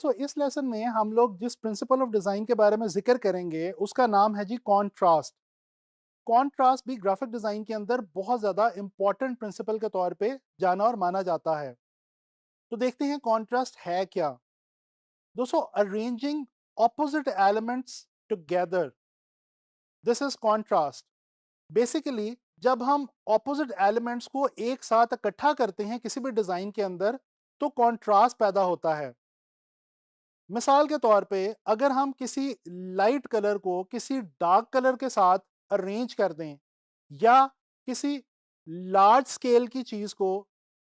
दोस्तों इस लेसन में हम लोग जिस प्रिंसिपल ऑफ डिजाइन के बारे में जिक्र करेंगे उसका नाम है जी कॉन्ट्रास्ट। कॉन्ट्रास्ट भी ग्राफिक डिजाइन के अंदर बहुत ज्यादा इंपॉर्टेंट प्रिंसिपल के तौर पे जाना और माना जाता है। तो देखते हैं कॉन्ट्रास्ट है क्या। दोस्तों arranging opposite elements together, this is contrast. Basically जब हम ऑपोजिट एलिमेंट्स को एक साथ इकट्ठा करते हैं किसी भी डिजाइन के अंदर तो कॉन्ट्रास्ट पैदा होता है। मिसाल के तौर पे अगर हम किसी लाइट कलर को किसी डार्क कलर के साथ अरेंज कर दें, या किसी लार्ज स्केल की चीज को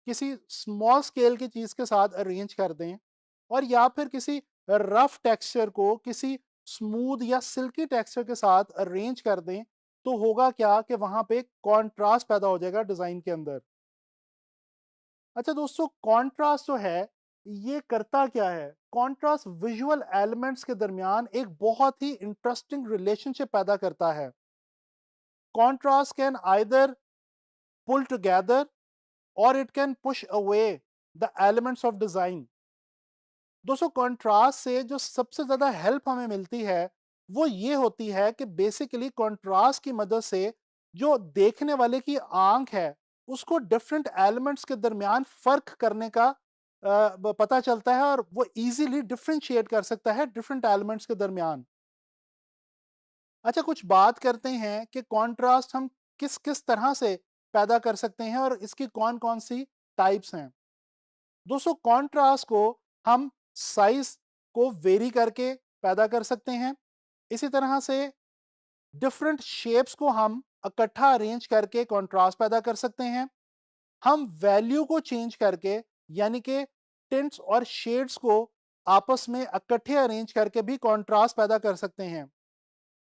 किसी स्मॉल स्केल की चीज के साथ अरेंज कर दें, और या फिर किसी रफ टेक्सचर को किसी स्मूथ या सिल्की टेक्सचर के साथ अरेंज कर दें, तो होगा क्या कि वहां पे कॉन्ट्रास्ट पैदा हो जाएगा डिजाइन के अंदर। अच्छा दोस्तों, कॉन्ट्रास्ट जो है ये करता क्या है? कॉन्ट्रास्ट विजुअल एलिमेंट्स के दरमियान एक बहुत ही इंटरेस्टिंग रिलेशनशिप पैदा करता है। Contrast can either pull together और it can push away the elements of design. दोस्तों कॉन्ट्रास्ट से जो सबसे ज्यादा हेल्प हमें मिलती है वो ये होती है कि बेसिकली कॉन्ट्रास्ट की मदद से जो देखने वाले की आंख है उसको डिफरेंट एलिमेंट्स के दरमियान फर्क करने का पता चलता है, और वो इजीली डिफरेंशिएट कर सकता है डिफरेंट एलिमेंट्स के दरमियान। अच्छा, कुछ बात करते हैं कि कॉन्ट्रास्ट हम किस किस तरह से पैदा कर सकते हैं और इसकी कौन कौन सी टाइप्स हैं। दोस्तों कॉन्ट्रास्ट को हम साइज को वेरी करके पैदा कर सकते हैं। इसी तरह से डिफरेंट शेप्स को हम इकट्ठा अरेंज करके कॉन्ट्रास्ट पैदा कर सकते हैं। हम वैल्यू को चेंज करके, यानी कि टिंट्स और शेड्स को आपस में इकट्ठे अरेंज करके भी कॉन्ट्रास्ट पैदा कर सकते हैं।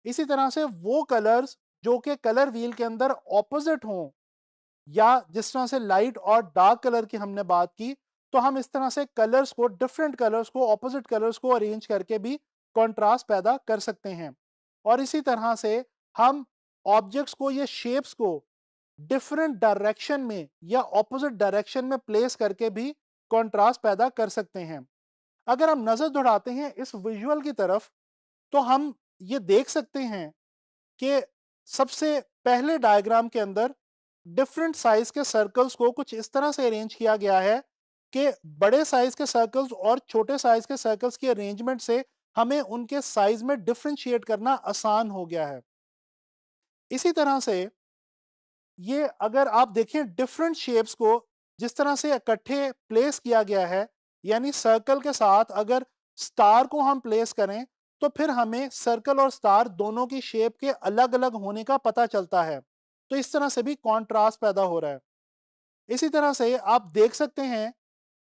इसी तरह से वो कलर्स जो कि कलर व्हील के अंदर ऑपोजिट हों, या जिस तरह से लाइट और डार्क कलर की हमने बात की, तो हम इस तरह से कलर्स को डिफरेंट कलर्स को ऑपोजिट कलर्स को अरेंज करके भी कंट्रास्ट पैदा कर सकते हैं। और इसी तरह से हम ऑब्जेक्ट्स को या शेप्स को डिफरेंट डायरेक्शन में या ऑपोजिट डायरेक्शन में प्लेस करके भी कंट्रास्ट पैदा कर सकते हैं। अगर हम नजर दौड़ाते हैं इस विजुअल की तरफ, तो हम ये देख सकते हैं कि सबसे पहले डायग्राम के अंदर डिफरेंट साइज के सर्कल्स को कुछ इस तरह से अरेंज किया गया है कि बड़े साइज के सर्कल्स और छोटे साइज के सर्कल्स की अरेंजमेंट से हमें उनके साइज में डिफरेंशिएट करना आसान हो गया है। इसी तरह से ये अगर आप देखें डिफरेंट शेप्स को जिस तरह से इकट्ठे प्लेस किया गया है, यानी सर्कल के साथ अगर स्टार को हम प्लेस करें तो फिर हमें सर्कल और स्टार दोनों की शेप के अलग अलग होने का पता चलता है। तो इस तरह से भी कॉन्ट्रास्ट पैदा हो रहा है। इसी तरह से आप देख सकते हैं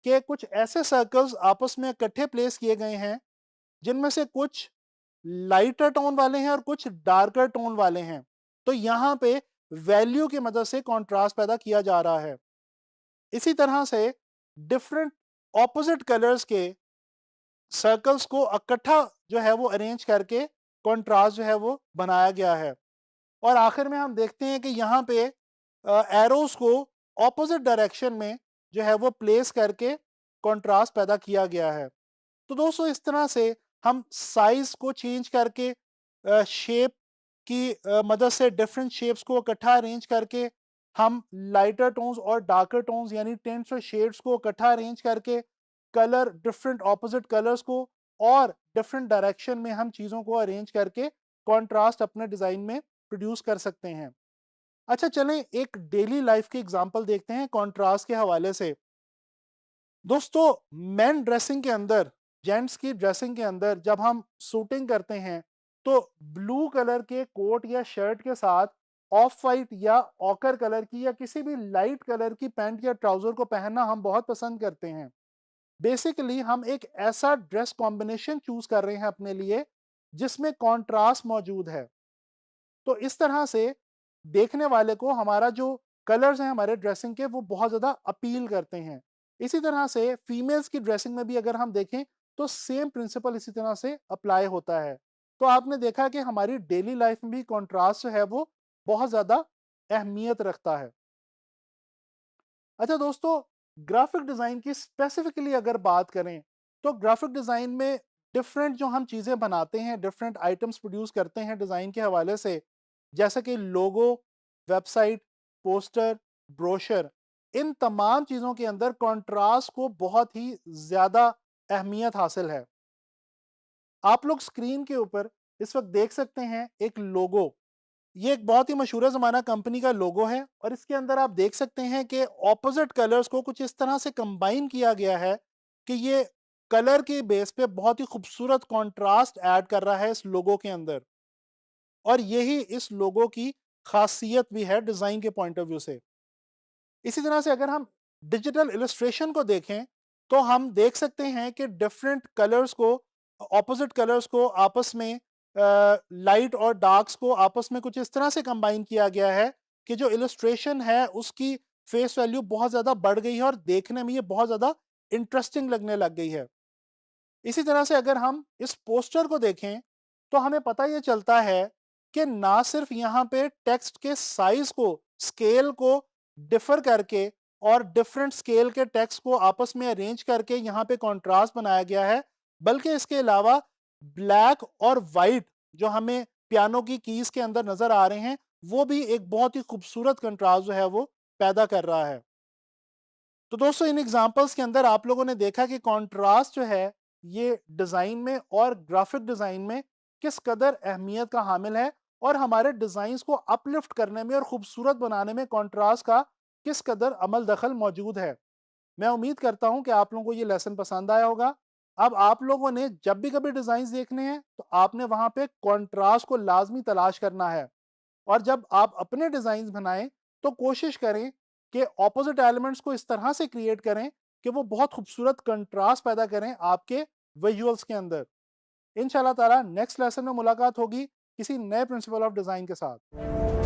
कि कुछ ऐसे सर्कल्स आपस में इकट्ठे प्लेस किए गए हैं जिनमें से कुछ लाइटर टोन वाले हैं और कुछ डार्कर टोन वाले हैं। तो यहाँ पे वैल्यू की मदद से कॉन्ट्रास्ट पैदा किया जा रहा है। इसी तरह से डिफरेंट ऑपोजिट कलर्स के सर्कल्स को इकट्ठा जो है वो अरेंज करके कॉन्ट्रास्ट जो है वो बनाया गया है। और आखिर में हम देखते हैं कि यहाँ पे एरोस को ऑपोजिट डायरेक्शन में जो है वो प्लेस करके कंट्रास्ट पैदा किया गया है। तो दोस्तों इस तरह से हम साइज को चेंज करके शेप की मदद से डिफरेंट शेप्स को इकट्ठा अरेंज करके हम लाइटर टोन्स और डार्कर टोन्स यानी टिंट्स और शेड्स को इकट्ठा अरेंज करके कलर डिफरेंट ऑपोजिट कलर्स को और डिफरेंट डायरेक्शन में हम चीज़ों को अरेंज करके कॉन्ट्रास्ट अपने डिज़ाइन में प्रोड्यूस कर सकते हैं। अच्छा चलें एक डेली लाइफ की एग्जांपल देखते हैं कॉन्ट्रास्ट के हवाले से। दोस्तों मेन ड्रेसिंग के अंदर, जेंट्स की ड्रेसिंग के अंदर जब हम सूटिंग करते हैं तो ब्लू कलर के कोट या शर्ट के साथ ऑफ वाइट या ऑकर कलर की या किसी भी लाइट कलर की पैंट या ट्राउजर को पहनना हम बहुत पसंद करते हैं। बेसिकली हम एक ऐसा ड्रेस कॉम्बिनेशन चूज कर रहे हैं अपने लिए जिसमें कॉन्ट्रास्ट मौजूद है। तो इस तरह से देखने वाले को हमारा जो कलर्स हैं हमारे ड्रेसिंग के वो बहुत ज़्यादा अपील करते हैं। इसी तरह से फीमेल्स की ड्रेसिंग में भी अगर हम देखें तो सेम प्रिंसिपल इसी तरह से अप्लाई होता है। तो आपने देखा कि हमारी डेली लाइफ में भी कॉन्ट्रास्ट जो है वो बहुत ज़्यादा अहमियत रखता है। अच्छा दोस्तों, ग्राफिक डिज़ाइन की स्पेसिफिकली अगर बात करें तो ग्राफिक डिज़ाइन में डिफरेंट जो हम चीज़ें बनाते हैं, डिफरेंट आइटम्स प्रोड्यूस करते हैं डिज़ाइन के हवाले से, जैसे कि लोगो, वेबसाइट, पोस्टर, ब्रोशर, इन तमाम चीज़ों के अंदर कंट्रास्ट को बहुत ही ज़्यादा अहमियत हासिल है। आप लोग स्क्रीन के ऊपर इस वक्त देख सकते हैं एक लोगो। ये एक बहुत ही मशहूर ज़माना कंपनी का लोगो है और इसके अंदर आप देख सकते हैं कि ऑपोजिट कलर्स को कुछ इस तरह से कंबाइन किया गया है कि ये कलर के बेस पे बहुत ही खूबसूरत कंट्रास्ट ऐड कर रहा है इस लोगो के अंदर। और यही इस लोगो की खासियत भी है डिज़ाइन के पॉइंट ऑफ व्यू से। इसी तरह से अगर हम डिजिटल इलस्ट्रेशन को देखें, तो हम देख सकते हैं कि डिफरेंट कलर्स को, ऑपोजिट कलर्स को आपस में, लाइट और डार्क्स को आपस में कुछ इस तरह से कंबाइन किया गया है कि जो इलस्ट्रेशन है उसकी फेस वैल्यू बहुत ज़्यादा बढ़ गई है और देखने में ये बहुत ज़्यादा इंटरेस्टिंग लगने लग गई है। इसी तरह से अगर हम इस पोस्टर को देखें, तो हमें पता ये चलता है कि ना सिर्फ यहाँ पे टेक्स्ट के साइज को, स्केल को डिफर करके और डिफरेंट स्केल के टेक्स्ट को आपस में अरेंज करके यहाँ पे कंट्रास्ट बनाया गया है, बल्कि इसके अलावा ब्लैक और वाइट जो हमें पियानो की कीज के अंदर नजर आ रहे हैं, वो भी एक बहुत ही खूबसूरत कंट्रास्ट जो है वो पैदा कर रहा है। तो दोस्तों, इन एग्जांपल्स के अंदर आप लोगों ने देखा कि कंट्रास्ट जो है ये डिज़ाइन में और ग्राफिक डिज़ाइन में किस कदर अहमियत का हामिल है और हमारे डिज़ाइंस को अपलिफ्ट करने में और खूबसूरत बनाने में कंट्रास्ट का किस कदर अमल दखल मौजूद है। मैं उम्मीद करता हूं कि आप लोगों को ये लेसन पसंद आया होगा। अब आप लोगों ने जब भी कभी डिज़ाइंस देखने हैं तो आपने वहां पे कंट्रास्ट को लाजमी तलाश करना है। और जब आप अपने डिज़ाइंस बनाएं तो कोशिश करें कि ऑपोजिट एलिमेंट्स को इस तरह से क्रिएट करें कि वो बहुत खूबसूरत कंट्रास्ट पैदा करें आपके विजुअल्स के अंदर। इंशाल्लाह ताला नेक्स्ट लेसन में मुलाकात होगी किसी नए प्रिंसिपल ऑफ डिज़ाइन के साथ।